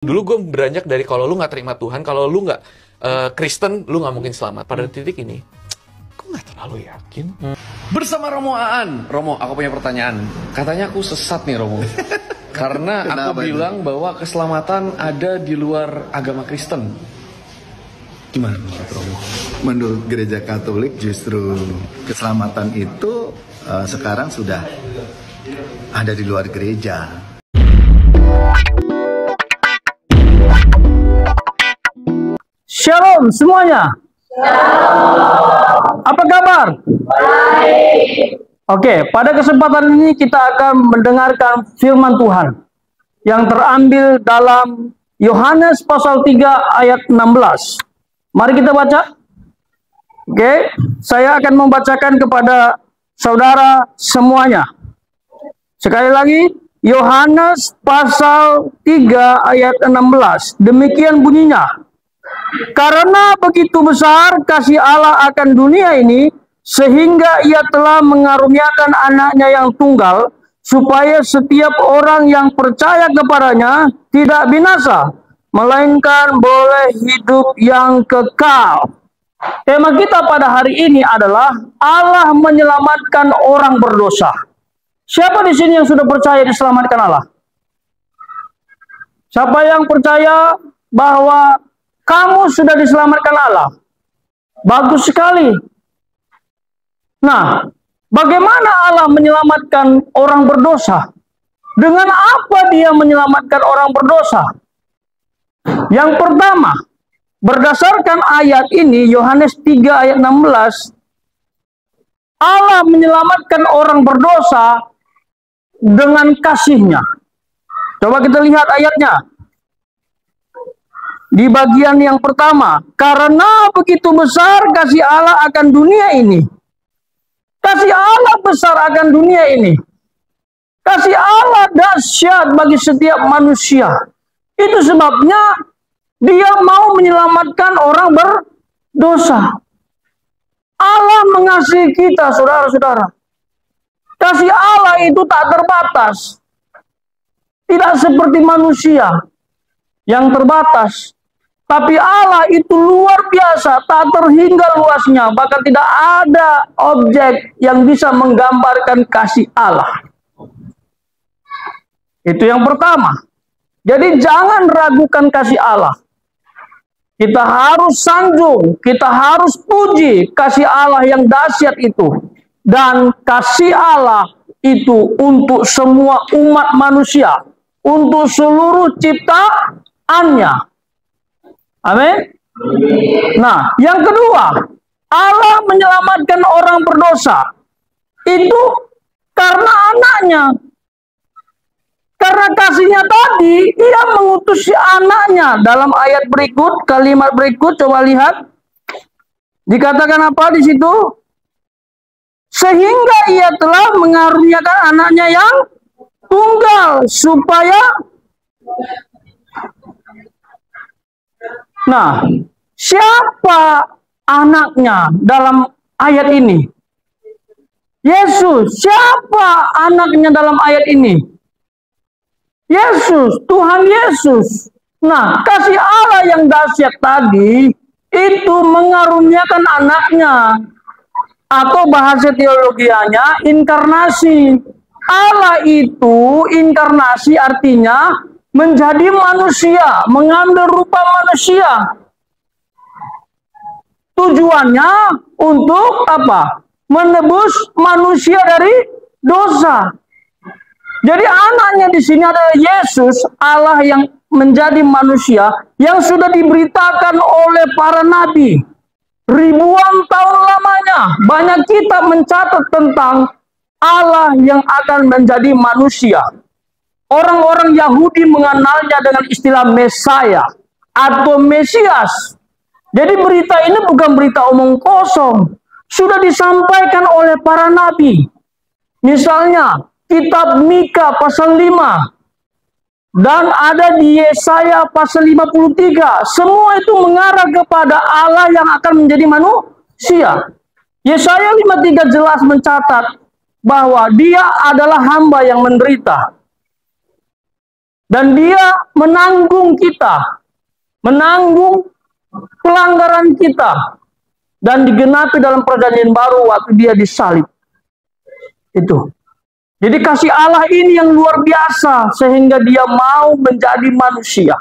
Dulu gue beranjak dari kalau lu nggak terima Tuhan, kalau lu nggak Kristen, lu nggak mungkin selamat. Pada titik ini, gue nggak terlalu yakin. Bersama Romo Aan. Romo, aku punya pertanyaan. Katanya aku sesat nih, Romo. Karena aku bilang bahwa keselamatan ada di luar agama Kristen. Gimana menurut Romo? Menurut gereja Katolik justru keselamatan itu sekarang sudah ada di luar gereja. Shalom semuanya. Shalom. Apa kabar? Baik. Oke, pada kesempatan ini kita akan mendengarkan firman Tuhan yang terambil dalam Yohanes pasal 3 ayat 16. Mari kita baca. Oke, saya akan membacakan kepada saudara semuanya. Sekali lagi, Yohanes pasal 3 ayat 16. Demikian bunyinya. Karena begitu besar kasih Allah akan dunia ini, sehingga ia telah mengaruniakan anaknya yang tunggal, supaya setiap orang yang percaya kepadanya tidak binasa, melainkan boleh hidup yang kekal. Tema kita pada hari ini adalah Allah menyelamatkan orang berdosa. Siapa di sini yang sudah percaya diselamatkan Allah? Siapa yang percaya bahwa kamu sudah diselamatkan Allah? Bagus sekali. Nah, bagaimana Allah menyelamatkan orang berdosa? Dengan apa dia menyelamatkan orang berdosa? Yang pertama, berdasarkan ayat ini, Yohanes 3 ayat 16, Allah menyelamatkan orang berdosa dengan kasih-Nya. Coba kita lihat ayatnya. Di bagian yang pertama, karena begitu besar kasih Allah akan dunia ini. Kasih Allah besar akan dunia ini. Kasih Allah dahsyat bagi setiap manusia. Itu sebabnya dia mau menyelamatkan orang berdosa. Allah mengasihi kita, saudara-saudara. Kasih Allah itu tak terbatas. Tidak seperti manusia yang terbatas. Tapi Allah itu luar biasa, tak terhingga luasnya. Bahkan tidak ada objek yang bisa menggambarkan kasih Allah. Itu yang pertama. Jadi jangan ragukan kasih Allah. Kita harus sanjung, kita harus puji kasih Allah yang dahsyat itu. Dan kasih Allah itu untuk semua umat manusia. Untuk seluruh ciptaannya. Amin. Nah, yang kedua, Allah menyelamatkan orang berdosa itu karena anaknya. Karena kasihnya tadi, ia mengutus si anaknya. Dalam ayat berikut, kalimat berikut, coba lihat. Dikatakan apa di situ? Sehingga ia telah mengaruniakan anaknya yang tunggal, supaya... Nah, siapa anaknya dalam ayat ini? Yesus. Siapa anaknya dalam ayat ini? Yesus, Tuhan Yesus. Nah, kasih Allah yang dahsyat tadi itu mengaruniakan anaknya. Atau bahasa teologianya inkarnasi. Allah itu inkarnasi artinya menjadi manusia, mengambil rupa manusia. Tujuannya untuk apa? Menebus manusia dari dosa. Jadi anaknya di sini adalah Yesus, Allah yang menjadi manusia, yang sudah diberitakan oleh para nabi. Ribuan tahun lamanya, banyak kitab mencatat tentang Allah yang akan menjadi manusia. Orang-orang Yahudi mengenalnya dengan istilah Mesaya atau Mesias. Jadi berita ini bukan berita omong kosong. Sudah disampaikan oleh para nabi. Misalnya, kitab Mika pasal 5. Dan ada di Yesaya pasal 53. Semua itu mengarah kepada Allah yang akan menjadi manusia. Yesaya 53 jelas mencatat bahwa dia adalah hamba yang menderita. Dan dia menanggung kita, menanggung pelanggaran kita, dan digenapi dalam perjanjian baru waktu dia disalib. Itu. Jadi kasih Allah ini yang luar biasa sehingga dia mau menjadi manusia.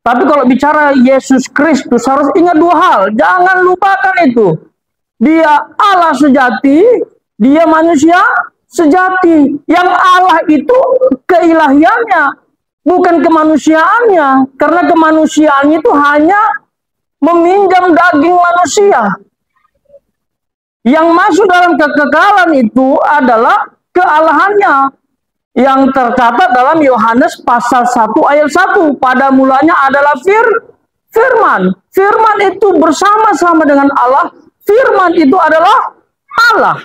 Tapi kalau bicara Yesus Kristus harus ingat dua hal. Jangan lupakan itu. Dia Allah sejati, dia manusia sejati. Yang Allah itu keilahiannya, bukan kemanusiaannya. Karena kemanusiaannya itu hanya meminjam daging manusia. Yang masuk dalam kekekalan itu adalah kealahannya yang tercatat dalam Yohanes pasal 1 ayat 1. Pada mulanya adalah firman. Firman itu bersama-sama dengan Allah. Firman itu adalah Allah.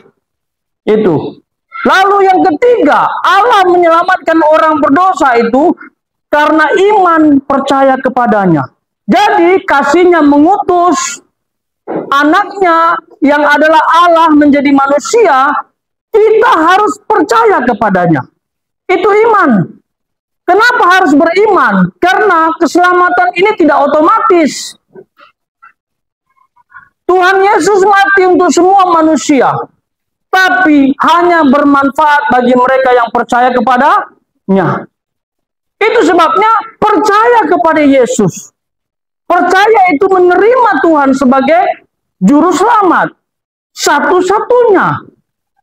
Itu. Lalu yang ketiga, Allah menyelamatkan orang berdosa itu karena iman percaya kepadanya. Jadi kasihnya mengutus anaknya yang adalah Allah menjadi manusia, kita harus percaya kepadanya. Itu iman. Kenapa harus beriman? Karena keselamatan ini tidak otomatis. Tuhan Yesus mati untuk semua manusia, tapi hanya bermanfaat bagi mereka yang percaya kepadanya. Itu sebabnya percaya kepada Yesus. Percaya itu menerima Tuhan sebagai juru selamat. Satu-satunya.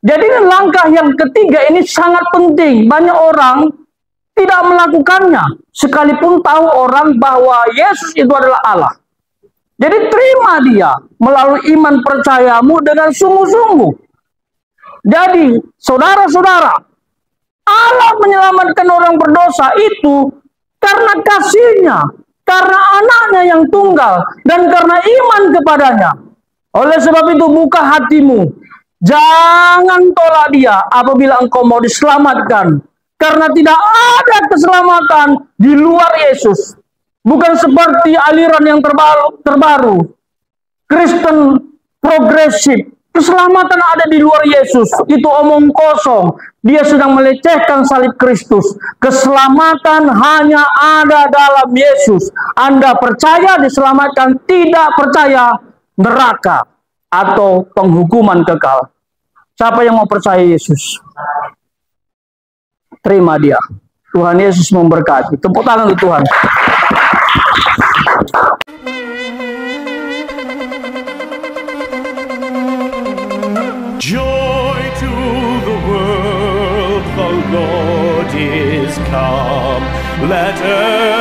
Jadi langkah yang ketiga ini sangat penting. Banyak orang tidak melakukannya. Sekalipun tahu orang bahwa Yesus itu adalah Allah. Jadi terima dia melalui iman percayamu dengan sungguh-sungguh. Jadi saudara-saudara, Allah menyelamatkan orang berdosa itu karena kasihnya, karena anaknya yang tunggal, dan karena iman kepadanya. Oleh sebab itu buka hatimu. Jangan tolak dia apabila engkau mau diselamatkan. Karena tidak ada keselamatan di luar Yesus. Bukan seperti aliran yang terbaru. Kristen progresif. Keselamatan ada di luar Yesus. Itu omong kosong. Dia sedang melecehkan salib Kristus. Keselamatan hanya ada dalam Yesus. Anda percaya diselamatkan, tidak percaya neraka atau penghukuman kekal. Siapa yang mau percaya Yesus? Terima dia. Tuhan Yesus memberkati. Tepuk tangan untuk Tuhan. Joy to the world, the Lord is come. Let earth